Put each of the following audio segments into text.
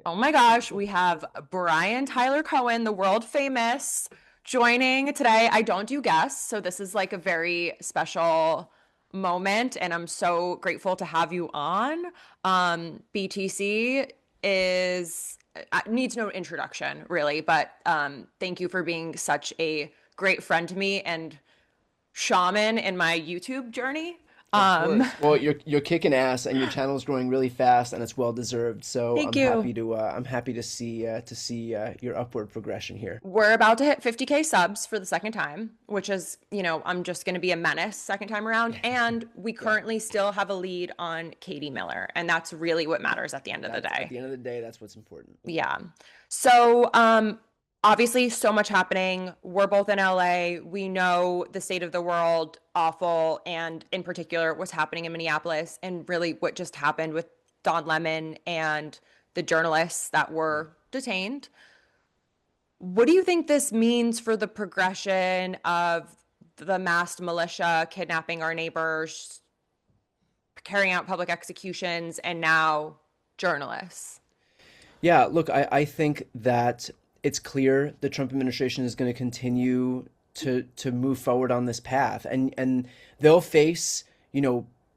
Oh my gosh, we have Brian Tyler Cohen, the world famous, joining today. I don't do guests, so this is like a very special moment, and I'm so grateful to have you on. BTC is needs no introduction, really, but thank you for being such a great friend to me and shaman in my YouTube journey. Of Um, course. Well, you're kicking ass, and your channel is growing really fast, and it's well deserved. So Thank you. I'm happy to see your upward progression here. We're about to hit 50K subs for the second time, which is, I'm just going to be a menace second time around. And we Yeah, currently still have a lead on Katie Miller. And that's really what matters at the end of the that's at day. the end of the day, that's what's important. Yeah. So, obviously, so much happening. We're both in LA. We know the state of the world awful, and in particular, what's happening in Minneapolis, and really what just happened with Don Lemon and the journalists that Yeah. were detained. What do you think this means for the progression of the masked militia kidnapping our neighbors, carrying out public executions, and now journalists? Yeah, look, I think that it's clear the Trump administration is going to continue to move forward on this path, and they'll face,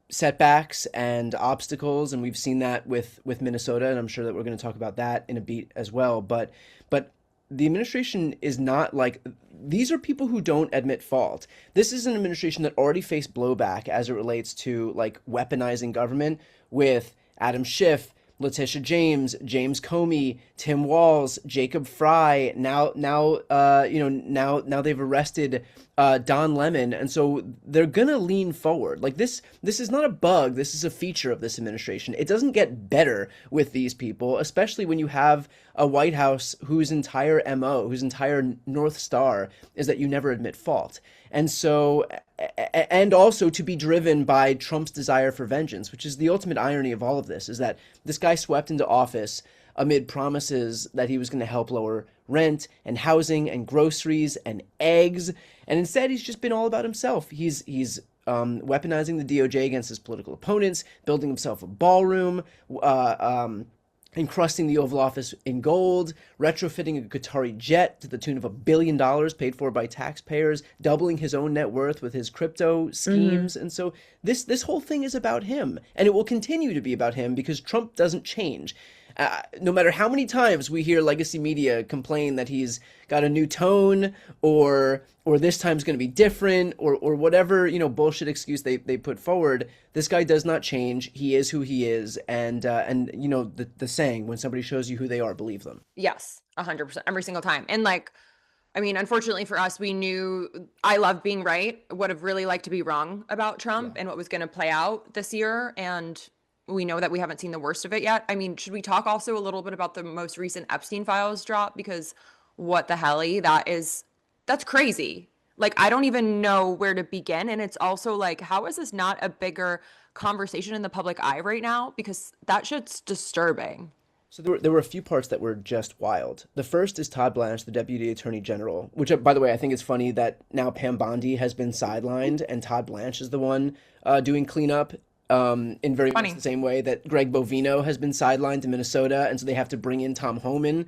setbacks and obstacles, and we've seen that with Minnesota, and I'm sure that we're going to talk about that in a beat as well. But the administration is not like, these are people who don't admit fault. This is an administration that already faced blowback as it relates to like weaponizing government with Adam Schiff, Letitia James, James Comey, Tim Walz, Jacob Fry. Now they've arrested Don Lemon, and so they're gonna lean forward. Like this is not a bug. This is a feature of this administration. It doesn't get better with these people, especially when you have a White House whose entire MO, whose entire North Star is that you never admit fault. And so, and also to be driven by Trump's desire for vengeance, which is the ultimate irony of all of this, is that this guy swept into office amid promises that he was going to help lower rent and housing and groceries and eggs, and instead he's just been all about himself. He's weaponizing the DOJ against his political opponents, building himself a ballroom, encrusting the Oval Office in gold, retrofitting a Qatari jet to the tune of $1 billion paid for by taxpayers, doubling his own net worth with his crypto Mm-hmm. schemes. And so this whole thing is about him, and it will continue to be about him because Trump doesn't change. No matter how many times we hear legacy media complain that he's got a new tone, or this time's going to be different, or whatever bullshit excuse they put forward, this guy does not change. He is who he is, and the saying, when somebody shows you who they are, believe them. Yes, 100% every single time. And like, I mean, unfortunately for us, we knew I love being right. Would have really liked to be wrong about Yeah. Trump and what was going to play out this year. And we know that we haven't seen the worst of it yet. I mean, should we talk also a little bit about the most recent Epstein files drop? Because what the hell, that's crazy. Like, I don't even know where to begin. And it's also like, how is this not a bigger conversation in the public eye right now? Because that shit's disturbing. So there were a few parts that were just wild. The first is Todd Blanche, the Deputy Attorney General, which, by the way, I think it's funny that now Pam Bondi has been sidelined and Todd Blanche is the one doing cleanup, in very much Funny. the same way that Greg Bovino has been sidelined in Minnesota, and so they have to bring in Tom Homan.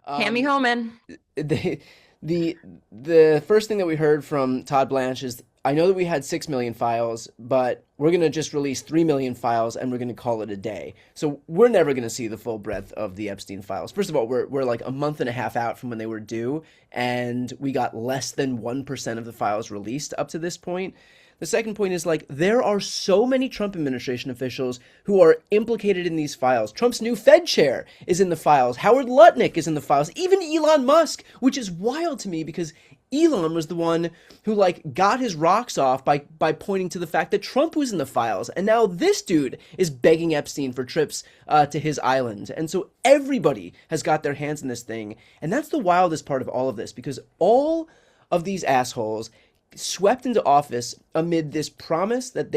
Hammy Homan. the the first thing that we heard from Todd Blanche is, I know that we had 6 million files, but we're gonna just release 3 million files and we're gonna call it a day. So we're never gonna see the full breadth of the Epstein files. First of all, we're like a month and a half out from when they were due, and we got less than 1% of the files released up to this point. The second point is, like, there are so many Trump administration officials who are implicated in these files. Trump's new Fed chair is in the files. Howard Lutnick is in the files. Even Elon Musk, which is wild to me because Elon was the one who like got his rocks off by pointing to the fact that Trump was in the files, and now this dude is begging Epstein for trips to his island, and so everybody has got their hands in this thing, and that's the wildest part of all of this because all of these assholes swept into office amid this promise that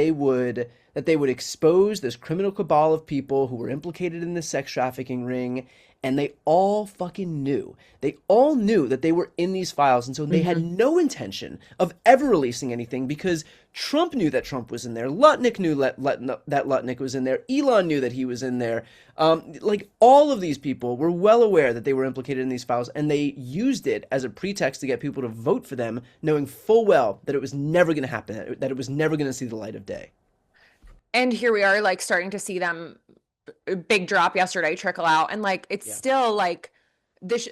that they would expose this criminal cabal of people who were implicated in this sex trafficking ring, and they all fucking knew. They all knew that they were in these files, and so they had Mm-hmm. no intention of ever releasing anything because Trump knew that Trump was in there. Lutnick knew that Lutnick was in there. Elon knew that he was in there. Like all of these people were well aware that they were implicated in these files, and they used it as a pretext to get people to vote for them, knowing full well that it was never going to happen, that it was never going to see the light of day. And here we are, like starting to see them big drop yesterday, trickle out, and like it's Yeah. still like this.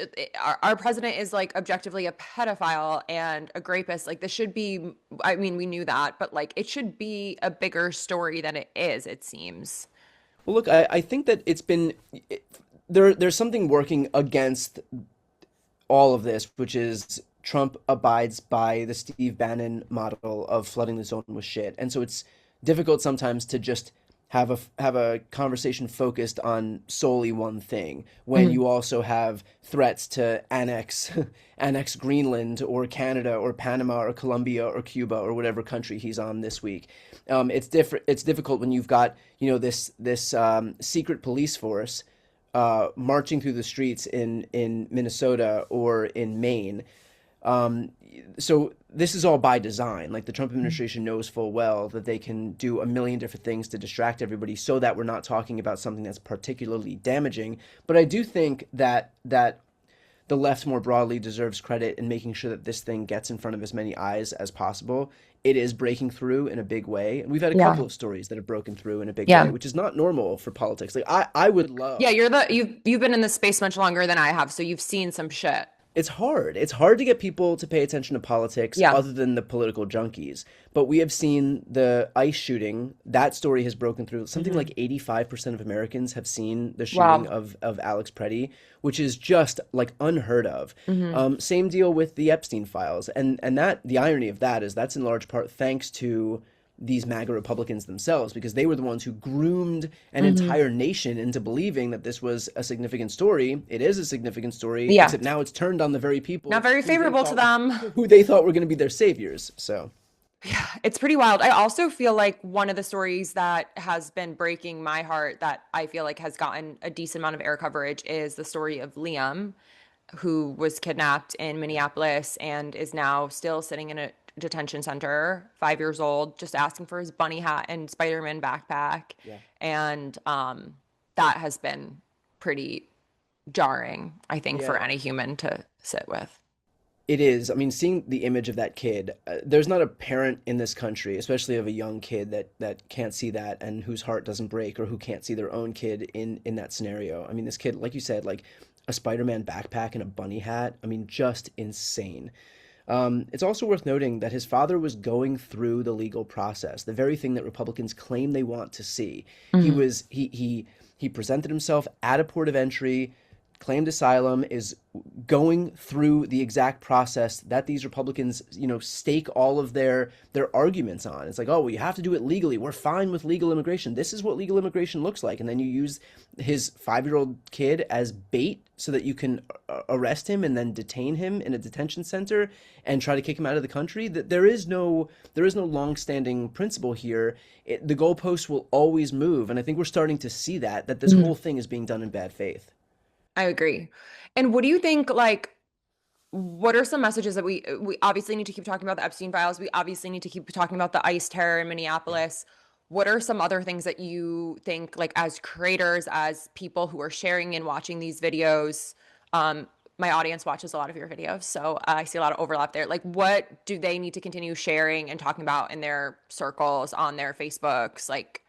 Our president is like objectively a pedophile and a rapist. Like this should be. I mean, we knew that, but like it should be a bigger story than it is. It seems. Well, look, I think that it's been there's something working against all of this, which is Trump abides by the Steve Bannon model of flooding the zone with shit. And so it's difficult sometimes to just have a conversation focused on solely one thing when Mhm. you also have threats to annex annex Greenland or Canada or Panama or Colombia or Cuba or whatever country he's on this week. It's different. It's difficult when you've got this secret police force marching through the streets in Minnesota or in Maine. So this is all by design. Like the Trump administration knows full well that they can do a million different things to distract everybody so that we're not talking about something that's particularly damaging. But I do think that the left more broadly deserves credit in making sure that this thing gets in front of as many eyes as possible. It is breaking through in a big way. And we've had a Yeah. couple of stories that have broken through in a big way, Yeah. which is not normal for politics. Like I would Yeah, love. you've been in this space much longer than I have, so you've seen some shit. It's hard. It's hard to get people to pay attention to politics Yeah. other than the political junkies. But we have seen the ICE shooting. That story has broken through. Something Hmm. like 85% of Americans have seen the shooting Wow. of Alex Preddy, which is just like unheard of. Hmm. Same deal with the Epstein files. And that the irony of that is that's in large part thanks to these MAGA Republicans themselves, because they were the ones who groomed an Hmm. entire nation into believing that this was a significant story. It is a significant story, Yeah. except now it's turned on the very Not people very who they favorable to thought them. who they thought were going to be their saviors. So, Yeah, it's pretty wild. I also feel like one of the stories that has been breaking my heart that I feel like has gotten a decent amount of air coverage is the story of Liam, who was kidnapped in yeah, Minneapolis and is now still sitting in a detention center, 5 years old, just asking for his bunny hat and Spider-Man backpack. yeah, And that has been pretty jarring, I think, for yeah. any human to sit with. It is. I mean, seeing the image of that kid, there's not a parent in this country, especially of a young kid, that can't see that and whose heart doesn't break, or who can't see their own kid in that scenario. I mean, this kid, like you said, like a Spider-Man backpack and a bunny hat. I mean, just insane. It's also worth noting that his father was going through the legal process, the very thing that Republicans claim they want to see. He Mhm. was he presented himself at a port of entry, claimed asylum, is going through the exact process that these Republicans, stake all of their arguments on. It's like, oh, well, you have to do it legally. We're fine with legal immigration. This is what legal immigration looks like. And then you use his 5-year-old kid as bait so that you can arrest him and then detain him in a detention center and try to kick him out of the country. That there is no long-standing principle here. The goalposts will always move, and I think we're starting to see that this Mhm. whole thing is being done in bad faith. I agree. And what do you think, like, what are some messages that we obviously need to keep talking about the Epstein files? We obviously need to keep talking about the ICE terror in Yeah. Minneapolis. What are some other things that you think, like, as creators, as people who are sharing and watching these videos? My audience watches a lot of your videos, so I see a lot of overlap there. Like, what do they need to continue sharing and talking about in their circles, on their Facebooks? Like,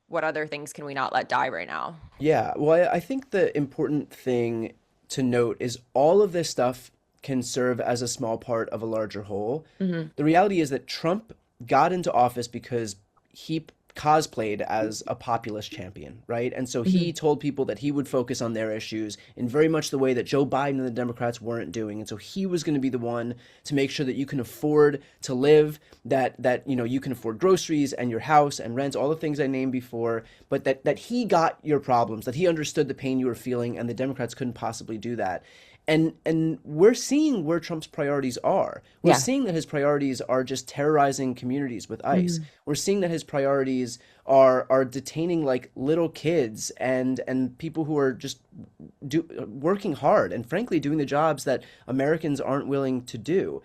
what other things can we not let die right now? Yeah, well, I think the important thing to note is all of this stuff can serve as a small part of a larger whole. Hmm. The reality is that Trump got into office because he cosplayed as a populist champion, right? And so he Hmm. told people that he would focus on their issues in very much the way that Joe Biden and the Democrats weren't doing. And so he was going to be the one to make sure that you can afford to live, that you can afford groceries and your house and rent, all the things I named before, but that he got your problems, that he understood the pain you were feeling, and the Democrats couldn't possibly do that. And we're seeing where Trump's priorities are. We're Yeah. seeing that his priorities are just terrorizing communities with ICE. Hmm. We're seeing that his priorities countries are detaining like little kids and people who are just working hard and frankly doing the jobs that Americans aren't willing to do.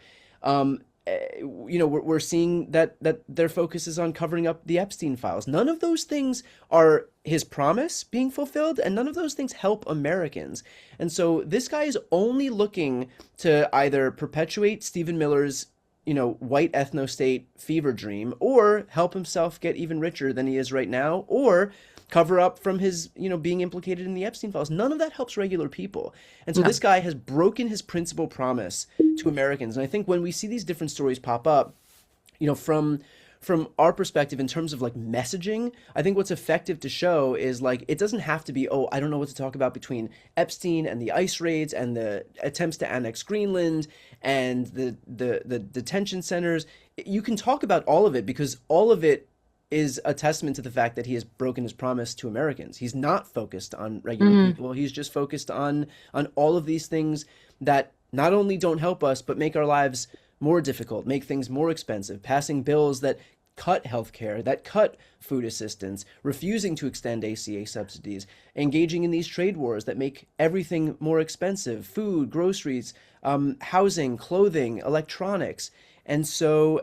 We're seeing that their focus is on covering up the Epstein files. None of those things are his promise being fulfilled, and none of those things help Americans. And so this guy is only looking to either perpetuate Stephen Miller's, white ethno-state fever dream, or help himself get even richer than he is right now, or cover up from his, being implicated in the Epstein files. None of that helps regular people. And so No. this guy has broken his principal promise to Americans. And I think when we see these different stories pop up, from our perspective in terms of like messaging, I think what's effective to show is like it doesn't have to be, oh, I don't know what to talk about between Epstein and the ICE raids and the attempts to annex Greenland and the detention centers. You can talk about all of it because all of it is a testament to the fact that he has broken his promise to Americans. He's not focused on regular people. He's just focused on all of these things that not only don't help us, but make our lives more difficult, make things more expensive, passing bills that cut healthcare, that cut food assistance, refusing to extend ACA subsidies, engaging in these trade wars that make everything more expensive, food, groceries, housing, clothing, electronics. And so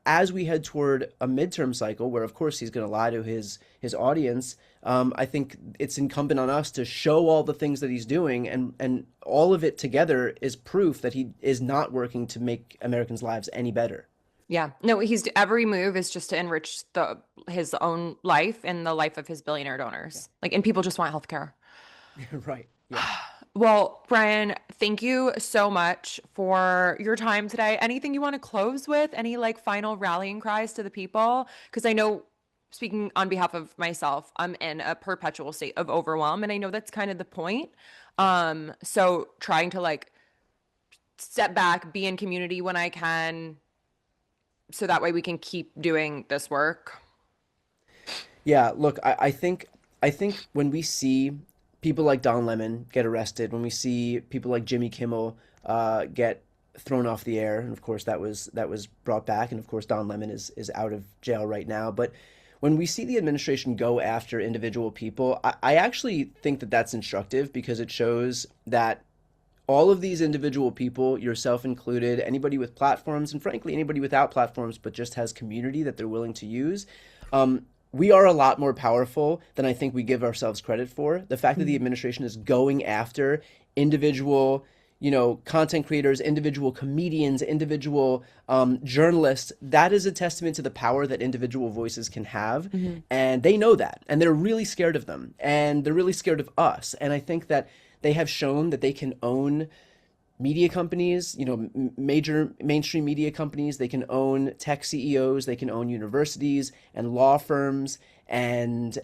as we head toward a midterm cycle where of course he's going to lie to his audience, I think it's incumbent on us to show all the things that he's doing, and all of it together is proof that he is not working to make Americans' lives any better. Yeah. No, he's every move is just to enrich his own life and the life of his billionaire donors. Like, and people just want healthcare. Right. Yeah. Well, Brian, thank you so much for your time today. Anything you want to close with? Any like final rallying cries to the people? Because I know, speaking on behalf of myself, I'm in a perpetual state of overwhelm, and I know that's kind of the point. So trying to like step back, be in community when I can, so that way we can keep doing this work. Yeah, look, I think when we see people like Don Lemon get arrested, when we see people like Jimmy Kimmel get thrown off the air, and of course that was brought back, and of course Don Lemon is out of jail right now. But when we see the administration go after individual people, I actually think that that's instructive because it shows that all of these individual people, yourself included, anybody with platforms, and frankly anybody without platforms but just has community that they're willing to use, we are a lot more powerful than I think we give ourselves credit for. The fact that the administration is going after individual, content creators, individual comedians, individual journalists, that is a testament to the power that individual voices can have. And they know that. And they're really scared of them. And they're really scared of us. And I think that they have shown that they can own media companies, major mainstream media companies. They can own tech CEOs, they can own universities and law firms and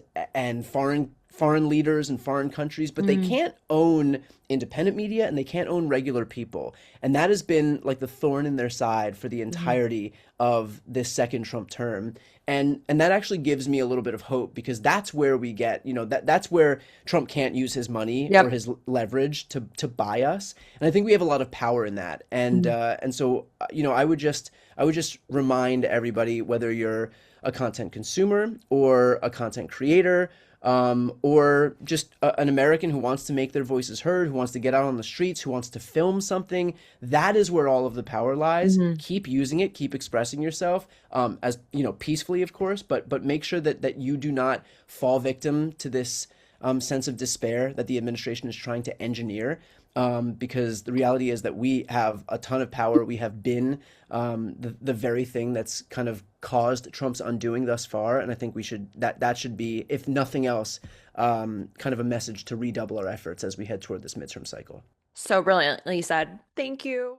foreign leaders and foreign countries, but they can't own independent media and they can't own regular people. And that has been like the thorn in their side for the entirety of this second Trump term. And that actually gives me a little bit of hope because that's where we get, that's where Trump can't use his money or his leverage to buy us. And I think we have a lot of power in that. And so, I would just remind everybody, whether you're a content consumer or a content creator, or just an American who wants to make their voices heard, who wants to get out on the streets, who wants to film something. That is where all of the power lies. Keep using it, keep expressing yourself, as peacefully, of course, but make sure that you do not fall victim to this sense of despair that the administration is trying to engineer. Because the reality is that we have a ton of power. We have been the very thing that's kind of caused Trump's undoing thus far, and I think that should be, if nothing else, kind of a message to redouble our efforts as we head toward this midterm cycle. So brilliantly said. Thank you.